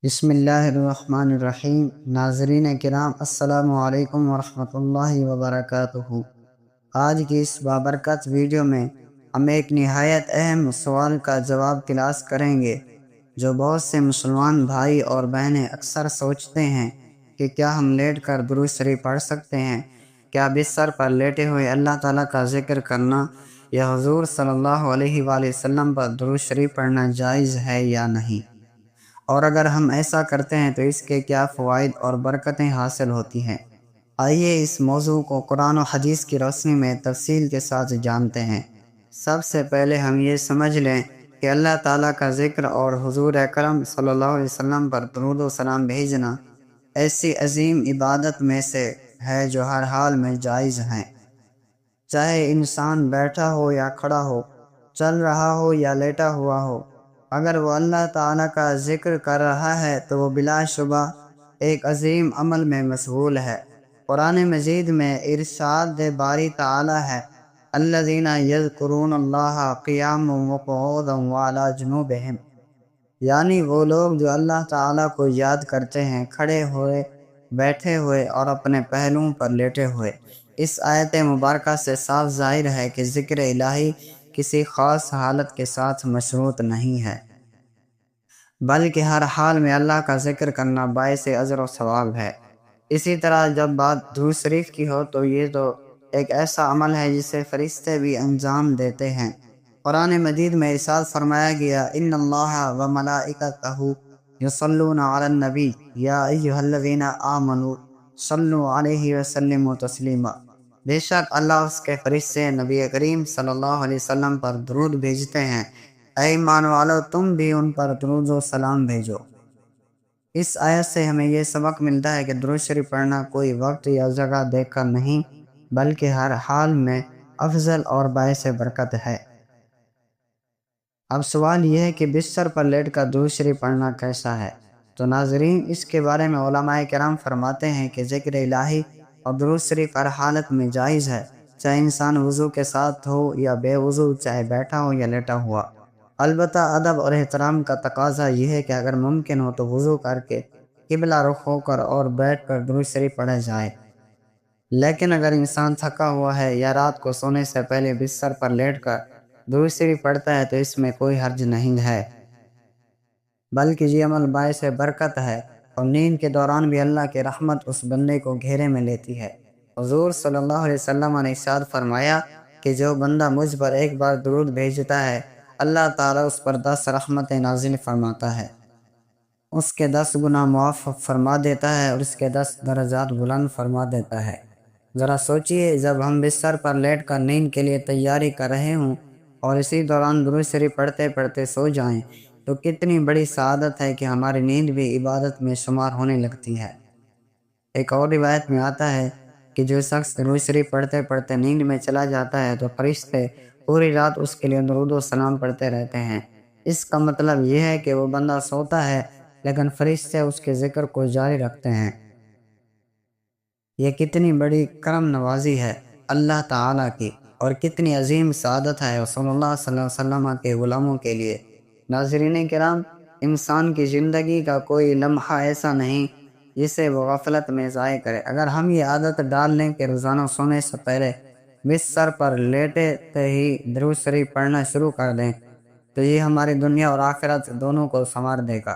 بسم اللہ الرحمن الرحیم۔ ناظرین کرام، السلام علیکم ورحمۃ اللہ وبرکاتہ۔ آج کی اس بابرکت ویڈیو میں ہم ایک نہایت اہم سوال کا جواب تلاش کریں گے جو بہت سے مسلمان بھائی اور بہنیں اکثر سوچتے ہیں کہ کیا ہم لیٹ کر درود شریف پڑھ سکتے ہیں؟ کیا بستر پر لیٹے ہوئے اللہ تعالیٰ کا ذکر کرنا یا حضور صلی اللہ علیہ وآلہ وسلم پر درود شریف پڑھنا جائز ہے یا نہیں؟ اور اگر ہم ایسا کرتے ہیں تو اس کے کیا فوائد اور برکتیں حاصل ہوتی ہیں؟ آئیے اس موضوع کو قرآن و حدیث کی روشنی میں تفصیل کے ساتھ جانتے ہیں۔ سب سے پہلے ہم یہ سمجھ لیں کہ اللہ تعالیٰ کا ذکر اور حضور اکرم صلی اللہ علیہ وسلم پر درود و سلام بھیجنا ایسی عظیم عبادت میں سے ہے جو ہر حال میں جائز ہیں، چاہے انسان بیٹھا ہو یا کھڑا ہو، چل رہا ہو یا لیٹا ہوا ہو۔ اگر وہ اللہ تعالیٰ کا ذکر کر رہا ہے تو وہ بلا شبہ ایک عظیم عمل میں مشغول ہے۔ قرآن مجید میں ارشاد باری تعالیٰ ہے، الذین یذکرون اللہ قیاما وقعودا وعلی جنوبہم، یعنی وہ لوگ جو اللہ تعالیٰ کو یاد کرتے ہیں کھڑے ہوئے، بیٹھے ہوئے اور اپنے پہلوؤں پر لیٹے ہوئے۔ اس آیت مبارکہ سے صاف ظاہر ہے کہ ذکر الہی کسی خاص حالت کے ساتھ مشروط نہیں ہے، بلکہ ہر حال میں اللہ کا ذکر کرنا باعث اجر و ثواب ہے۔ اسی طرح جب بات درود شریف کی ہو تو یہ تو ایک ایسا عمل ہے جسے فرشتے بھی انجام دیتے ہیں۔ قرآن مجید میں ارشاد فرمایا گیا، ان اللہ و ملائکتہ یصلون علی النبی یا ایھا الذین آمنوا صلوا علیہ وسلموا تسلیما، بے شک اللہ اس کے فرشتے نبی کریم صلی اللہ علیہ وسلم پر درود بھیجتے ہیں، اے ایمان والو تم بھی ان پر درود و سلام بھیجو۔ اس آیت سے ہمیں یہ سبق ملتا ہے کہ درود شریف پڑھنا کوئی وقت یا جگہ دیکھ کر نہیں بلکہ ہر حال میں افضل اور باعث برکت ہے۔ اب سوال یہ ہے کہ بستر پر لیٹ کر درود شریف پڑھنا کیسا ہے؟ تو ناظرین، اس کے بارے میں علماء کرام فرماتے ہیں کہ ذکر الہی اور درود شریف ہر حالت میں جائز ہے، چاہے انسان وضو کے ساتھ ہو یا بے وضو، چاہے بیٹھا ہو یا لیٹا ہوا۔ البتہ ادب اور احترام کا تقاضا یہ ہے کہ اگر ممکن ہو تو وضو کر کے قبلہ رخ ہو کر اور بیٹھ کر درود شریف پڑھا جائے۔ لیکن اگر انسان تھکا ہوا ہے یا رات کو سونے سے پہلے بستر پر لیٹ کر درود شریف پڑھتا ہے تو اس میں کوئی حرج نہیں ہے، بلکہ یہ عمل باعث برکت ہے اور نیند کے دوران بھی اللہ کی رحمت اس بندے کو گھیرے میں لیتی ہے۔ حضور صلی اللہ علیہ وسلم نے ارشاد فرمایا کہ جو بندہ مجھ پر ایک بار درود بھیجتا ہے اللہ تعالیٰ اس پر 10 رحمتیں نازل فرماتا ہے، اس کے 10 گناہ معاف فرما دیتا ہے اور اس کے 10 درجات بلند فرما دیتا ہے۔ ذرا سوچئے، جب ہم بستر پر لیٹ کر نیند کے لیے تیاری کر رہے ہوں اور اسی دوران درود شریف پڑھتے پڑھتے سو جائیں تو کتنی بڑی سعادت ہے کہ ہماری نیند بھی عبادت میں شمار ہونے لگتی ہے۔ ایک اور روایت میں آتا ہے کہ جو شخص درود شریف پڑھتے پڑھتے نیند میں چلا جاتا ہے تو فرشتے پوری رات اس کے لیے درود و سلام پڑھتے رہتے ہیں۔ اس کا مطلب یہ ہے کہ وہ بندہ سوتا ہے لیکن فرشتے اس کے ذکر کو جاری رکھتے ہیں۔ یہ کتنی بڑی کرم نوازی ہے اللہ تعالیٰ کی، اور کتنی عظیم سعادت ہے رسول اللہ صلی اللہ علیہ وسلم کے غلاموں کے لیے۔ ناظرین کرام، انسان کی زندگی کا کوئی لمحہ ایسا نہیں جسے وہ غفلت میں ضائع کرے۔ اگر ہم یہ عادت ڈال لیں کہ روزانہ سونے سے پہلے بستر پر لیٹتے ہی درود شریف پڑھنا شروع کر دیں تو یہ ہماری دنیا اور آخرت دونوں کو سنوار دے گا۔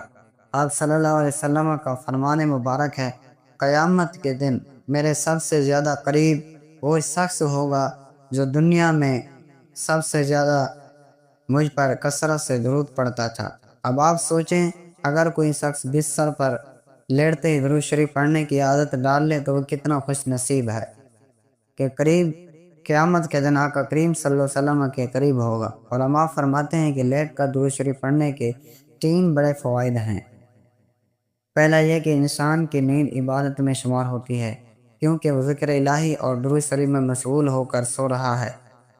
آپ صلی اللہ علیہ وسلم کا فرمان مبارک ہے، قیامت کے دن میرے سب سے زیادہ قریب وہ شخص ہوگا جو دنیا میں سب سے زیادہ مجھ پر کثرت سے درود پڑھتا تھا۔ اب آپ سوچیں، اگر کوئی شخص بستر پر لیٹتے ہی درود شریف پڑھنے کی عادت ڈال لے تو وہ کتنا خوش نصیب ہے کہ قریب قیامت کے دن آقا کریم صلی اللہ علیہ وسلم کے قریب ہوگا۔ علماء فرماتے ہیں کہ لیٹ کر درود شریف پڑھنے کے 3 بڑے فوائد ہیں۔ پہلا یہ کہ انسان کی نیند عبادت میں شمار ہوتی ہے کیونکہ وہ ذکر الہی اور درود شریف میں مشغول ہو کر سو رہا ہے۔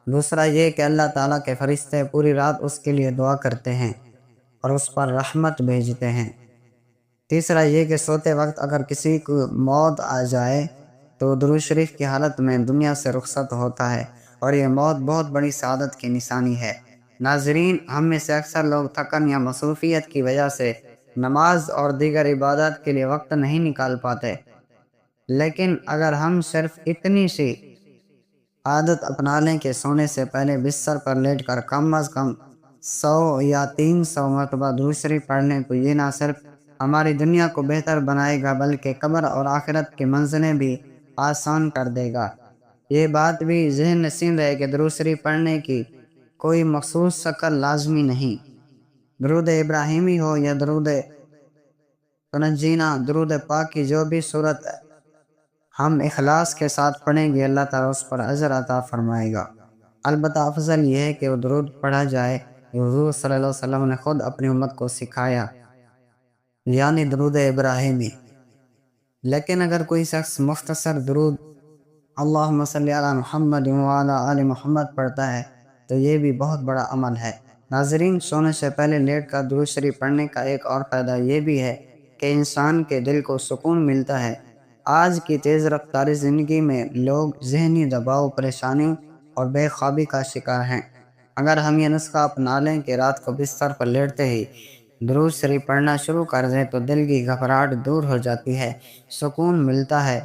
دوسرا یہ کہ اللہ تعالیٰ کے فرشتے پوری رات اس کے لیے دعا کرتے ہیں اور اس پر رحمت بھیجتے ہیں۔ تیسرا یہ کہ سوتے وقت اگر کسی کو موت آ جائے تو درود شریف کی حالت میں دنیا سے رخصت ہوتا ہے، اور یہ موت بہت بڑی سعادت کی نشانی ہے۔ ناظرین، ہم میں سے اکثر لوگ تھکن یا مصروفیت کی وجہ سے نماز اور دیگر عبادات کے لیے وقت نہیں نکال پاتے، لیکن اگر ہم صرف اتنی سی عادت اپنا لیں کہ سونے سے پہلے بستر پر لیٹ کر کم از کم 100 یا 300 مرتبہ درود شریف پڑھنے، تو یہ نہ صرف ہماری دنیا کو بہتر بنائے گا بلکہ قبر اور آخرت کی منزلیں بھی آسان کر دے گا۔ یہ بات بھی ذہن نشین رہے کہ درود شریف پڑھنے کی کوئی مخصوص شکل لازمی نہیں، درود ابراہیمی ہو یا درود تنجینا، درود پاک کی جو بھی صورت ہم اخلاص کے ساتھ پڑھیں گے اللہ تعالیٰ اس پر اجر عطا فرمائے گا۔ البتہ افضل یہ ہے کہ وہ درود پڑھا جائے جو حضور صلی اللہ علیہ وسلم نے خود اپنی امت کو سکھایا، یعنی درود ابراہیمی۔ لیکن اگر کوئی شخص مختصر درود اللہم صلی علی محمد وعلی آل محمد پڑھتا ہے تو یہ بھی بہت بڑا عمل ہے۔ ناظرین، سونے سے پہلے لیٹ کر درود شریف پڑھنے کا ایک اور فائدہ یہ بھی ہے کہ انسان کے دل کو سکون ملتا ہے۔ آج کی تیز رفتاری زندگی میں لوگ ذہنی دباؤ، پریشانی اور بے خوابی کا شکار ہیں۔ اگر ہم یہ نسخہ اپنا لیں کہ رات کو بستر پر لیٹتے ہی درود شریف پڑھنا شروع کر دیں تو دل کی گھبراہٹ دور ہو جاتی ہے، سکون ملتا ہے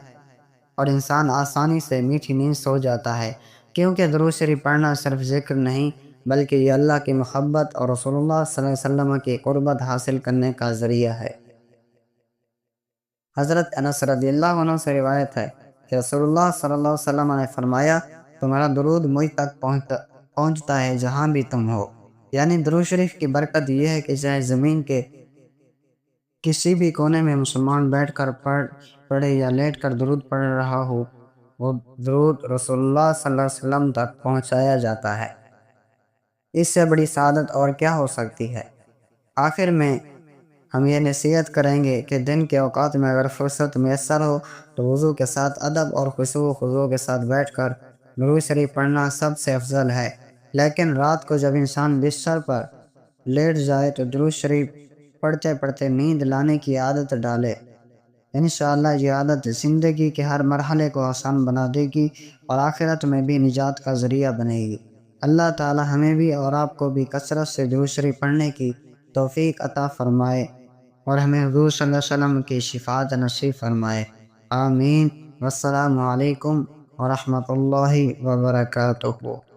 اور انسان آسانی سے میٹھی نیند سو جاتا ہے، کیونکہ درود شریف پڑھنا صرف ذکر نہیں بلکہ یہ اللہ کی محبت اور رسول اللہ صلی اللہ علیہ وسلم کی قربت حاصل کرنے کا ذریعہ ہے۔ حضرت انس رضی اللہ عنہ سے روایت ہے کہ رسول اللہ صلی اللہ علیہ وسلم نے فرمایا، تمہارا درود مجھ تک پہنچتا ہے جہاں بھی تم ہو۔ یعنی درود شریف کی برکت یہ ہے کہ چاہے زمین کے کسی بھی کونے میں مسلمان بیٹھ کر پڑھے یا لیٹ کر درود پڑھ رہا ہو، وہ درود رسول اللہ صلی اللہ علیہ وسلم تک پہنچایا جاتا ہے۔ اس سے بڑی سعادت اور کیا ہو سکتی ہے؟ آخر میں ہم یہ نصیحت کریں گے کہ دن کے اوقات میں اگر فرصت میسر ہو تو وضو کے ساتھ ادب اور خشوع و خضوع کے ساتھ بیٹھ کر درود شریف پڑھنا سب سے افضل ہے۔ لیکن رات کو جب انسان بستر پر لیٹ جائے تو درود شریف پڑھتے پڑھتے نیند لانے کی عادت ڈالے۔ انشاءاللہ یہ عادت زندگی کے ہر مرحلے کو آسان بنا دے گی اور آخرت میں بھی نجات کا ذریعہ بنے گی۔ اللہ تعالی ہمیں بھی اور آپ کو بھی کثرت سے درود شریف پڑھنے کی توفیق عطا فرمائے اور ہمیں حضور صلی اللہ علیہ وسلم کی شفاعت نصیب فرمائے۔ آمین۔ والسلام علیکم ورحمۃ اللہ وبرکاتہ۔